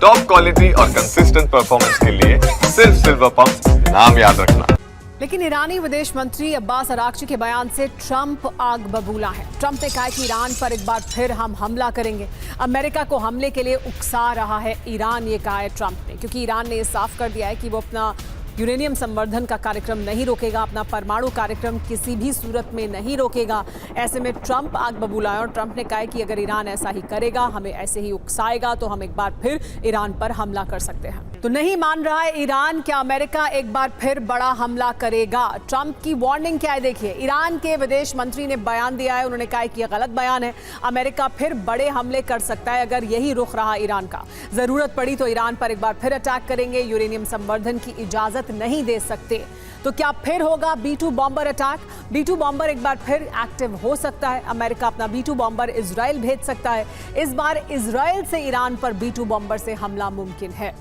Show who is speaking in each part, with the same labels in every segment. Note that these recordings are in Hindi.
Speaker 1: टॉप क्वालिटी और कंसिस्टेंट परफॉर्मेंस के लिए सिर्फ सिल्वर पंप नाम याद रखना।
Speaker 2: लेकिन ईरानी विदेश मंत्री अब्बास अरागची के बयान से ट्रंप आग बबूला है। ट्रंप ने कहा कि ईरान पर एक बार फिर हम हमला करेंगे। अमेरिका को हमले के लिए उकसा रहा है ईरान, ये कहा है ट्रंप ने, क्योंकि ईरान ने ये साफ कर दिया है कि वो अपना यूरेनियम संवर्धन का कार्यक्रम नहीं रोकेगा, अपना परमाणु कार्यक्रम किसी भी सूरत में नहीं रोकेगा। ऐसे में ट्रंप आग बबूला है और ट्रंप ने कहा है कि अगर ईरान ऐसा ही करेगा, हमें ऐसे ही उकसाएगा, तो हम एक बार फिर ईरान पर हमला कर सकते हैं। तो नहीं मान रहा है ईरान, क्या अमेरिका एक बार फिर बड़ा हमला करेगा? ट्रंप की वार्निंग क्या है, देखिए। ईरान के विदेश मंत्री ने बयान दिया है, उन्होंने कहा है कि यह गलत बयान है। अमेरिका फिर बड़े हमले कर सकता है अगर यही रुख रहा ईरान का। जरूरत पड़ी तो ईरान पर एक बार फिर अटैक करेंगे। यूरेनियम संवर्धन की इजाजत नहीं दे सकते। तो क्या फिर होगा B-2 bomber attack? B-2 bomber एक बार फिर एक्टिव हो सकता है। अमेरिका अपना B-2 बॉम्बर इजराइल भेज सकता है। इस बार इजराइल से ईरान पर B-2 बॉम्बर से हमला मुमकिन है।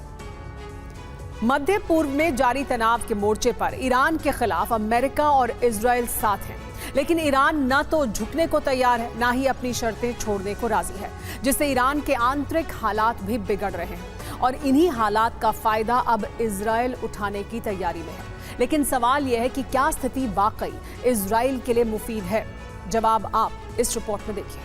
Speaker 2: मध्य पूर्व में जारी तनाव के मोर्चे पर ईरान के खिलाफ अमेरिका और इजराइल साथ हैं, लेकिन ईरान न तो झुकने को तैयार है, ना ही अपनी शर्तें छोड़ने को राजी है, जिससे ईरान के आंतरिक हालात भी बिगड़ रहे हैं और इन्हीं हालात का फायदा अब इजराइल उठाने की तैयारी में है। लेकिन सवाल यह है कि क्या स्थिति वाकई इजराइल के लिए मुफीद है? जवाब आप इस रिपोर्ट में देखिए।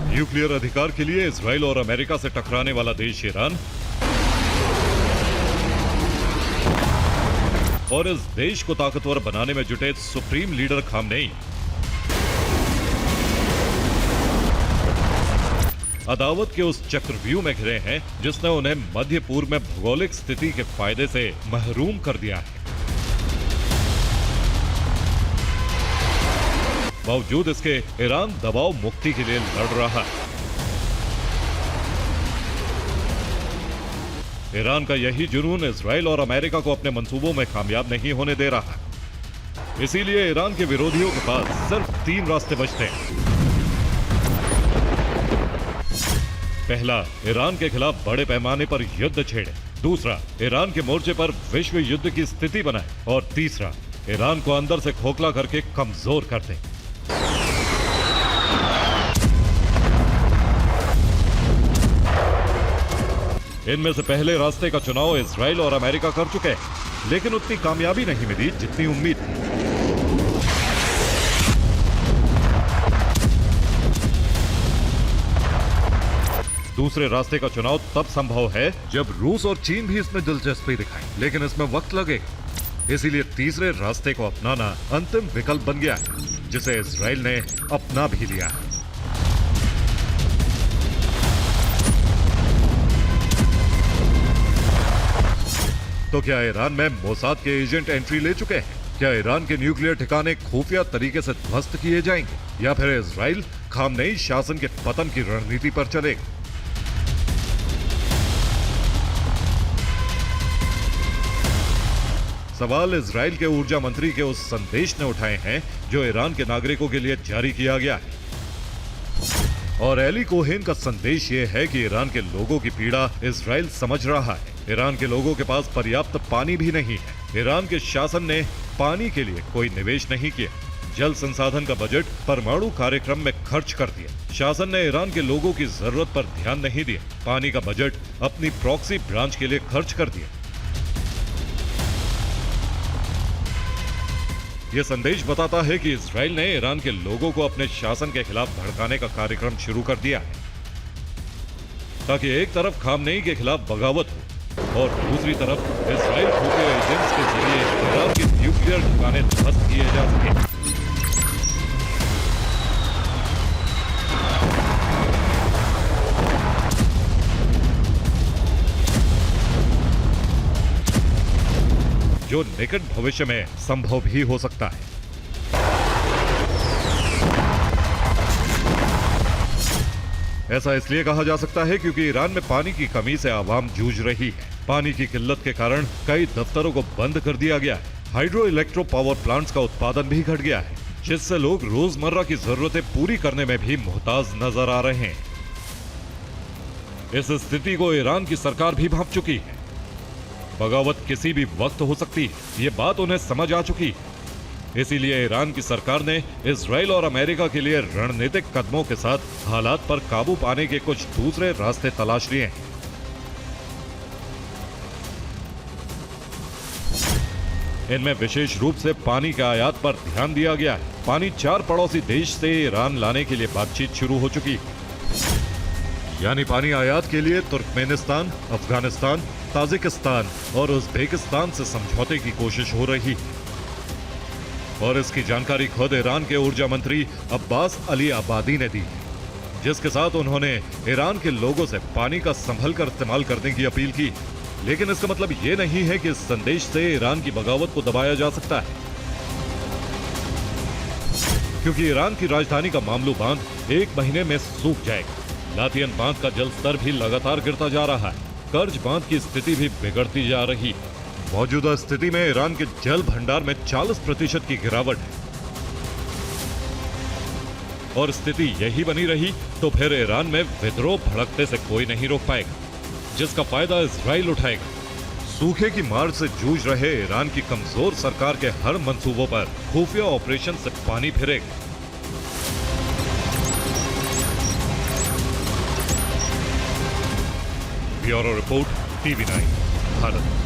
Speaker 3: न्यूक्लियर अधिकार के लिए इजराइल और अमेरिका से टकराने वाला देश ईरान और इस देश को ताकतवर बनाने में जुटे सुप्रीम लीडर खामनेई अदावत के उस चक्रव्यूह में घिरे हैं जिसने उन्हें मध्य पूर्व में भौगोलिक स्थिति के फायदे से महरूम कर दिया है। बावजूद इसके ईरान दबाव मुक्ति के लिए लड़ रहा है। ईरान का यही जुनून इजराइल और अमेरिका को अपने मंसूबों में कामयाब नहीं होने दे रहा है। इसीलिए ईरान के विरोधियों के पास सिर्फ 3 रास्ते बचते हैं। पहला, ईरान के खिलाफ बड़े पैमाने पर युद्ध छेड़े। दूसरा, ईरान के मोर्चे पर विश्व युद्ध की स्थिति बनाए। और तीसरा, ईरान को अंदर से खोखला करके कमजोर कर दे। इनमें से पहले रास्ते का चुनाव इजराइल और अमेरिका कर चुके हैं, लेकिन उतनी कामयाबी नहीं मिली जितनी उम्मीद थी। दूसरे रास्ते का चुनाव तब संभव है जब रूस और चीन भी इसमें दिलचस्पी दिखाएं, लेकिन इसमें वक्त लगेगा। इसीलिए तीसरे रास्ते को अपनाना अंतिम विकल्प बन गया है, जिसे इजराइल ने अपना भी लिया है। तो क्या ईरान में मोसाद के एजेंट एंट्री ले चुके हैं? क्या ईरान के न्यूक्लियर ठिकाने खुफिया तरीके से ध्वस्त किए जाएंगे, या फिर इजराइल खामनेई शासन के पतन की रणनीति पर चलेगा? सवाल इजराइल के ऊर्जा मंत्री के उस संदेश ने उठाए हैं जो ईरान के नागरिकों के लिए जारी किया गया है। और एली कोहेन का संदेश ये है कि ईरान के लोगों की पीड़ा इजराइल समझ रहा है। ईरान के लोगों के पास पर्याप्त पानी भी नहीं है। ईरान के शासन ने पानी के लिए कोई निवेश नहीं किया। जल संसाधन का बजट परमाणु कार्यक्रम में खर्च कर दिया। शासन ने ईरान के लोगों की जरूरत पर ध्यान नहीं दिया। पानी का बजट अपनी प्रॉक्सी ब्रांच के लिए खर्च कर दिया। यह संदेश बताता है कि इजराइल ने ईरान के लोगों को अपने शासन के खिलाफ भड़काने का कार्यक्रम शुरू कर दिया है, ताकि एक तरफ खामनेई के खिलाफ बगावत हो और दूसरी तरफ इजराइल खुफिया एजेंट्स के जरिए ईरान के न्यूक्लियर ठिकाने ध्वस्त किए जा सके। जो निकट भविष्य में संभव भी हो सकता है। ऐसा इसलिए कहा जा सकता है क्योंकि ईरान में पानी की कमी से आवाम जूझ रही है। पानी की किल्लत के कारण कई दफ्तरों को बंद कर दिया गया है। हाइड्रो इलेक्ट्रो पावर प्लांट्स का उत्पादन भी घट गया है, जिससे लोग रोजमर्रा की जरूरतें पूरी करने में भी मुहताज नजर आ रहे हैं। इस स्थिति को ईरान की सरकार भी भांप चुकी है। बगावत किसी भी वक्त हो सकती है, ये बात उन्हें समझ आ चुकी है। इसीलिए ईरान की सरकार ने इजराइल और अमेरिका के लिए रणनीतिक कदमों के साथ हालात पर काबू पाने के कुछ दूसरे रास्ते तलाश लिए हैं। इनमें विशेष रूप से पानी के आयात पर ध्यान दिया गया है। पानी 4 पड़ोसी देश से ईरान लाने के लिए बातचीत शुरू हो चुकी है। यानी पानी आयात के लिए तुर्कमेनिस्तान, अफगानिस्तान, ताजिकिस्तान और उज्बेकिस्तान से समझौते की कोशिश हो रही है। और इसकी जानकारी खुद ईरान के ऊर्जा मंत्री अब्बास अली आबादी ने दी है, जिसके साथ उन्होंने ईरान के लोगों से पानी का संभल कर इस्तेमाल करने की अपील की। लेकिन इसका मतलब ये नहीं है कि इस संदेश से ईरान की बगावत को दबाया जा सकता है, क्योंकि ईरान की राजधानी का मामलू बांध 1 महीने में सूख जाएगा। लातियन बांध का जल स्तर भी लगातार गिरता जा रहा है। कर्ज बांध की स्थिति भी बिगड़ती जा रही है। मौजूदा स्थिति में ईरान के जल भंडार में 40% की गिरावट है। और स्थिति यही बनी रही तो फिर ईरान में विद्रोह भड़कने से कोई नहीं रोक पाएगा, जिसका फायदा इजराइल उठाएगा। सूखे की मार से जूझ रहे ईरान की कमजोर सरकार के हर मंसूबों पर खुफिया ऑपरेशन से पानी फिरेगा। Bureau report, TV9 Bharat.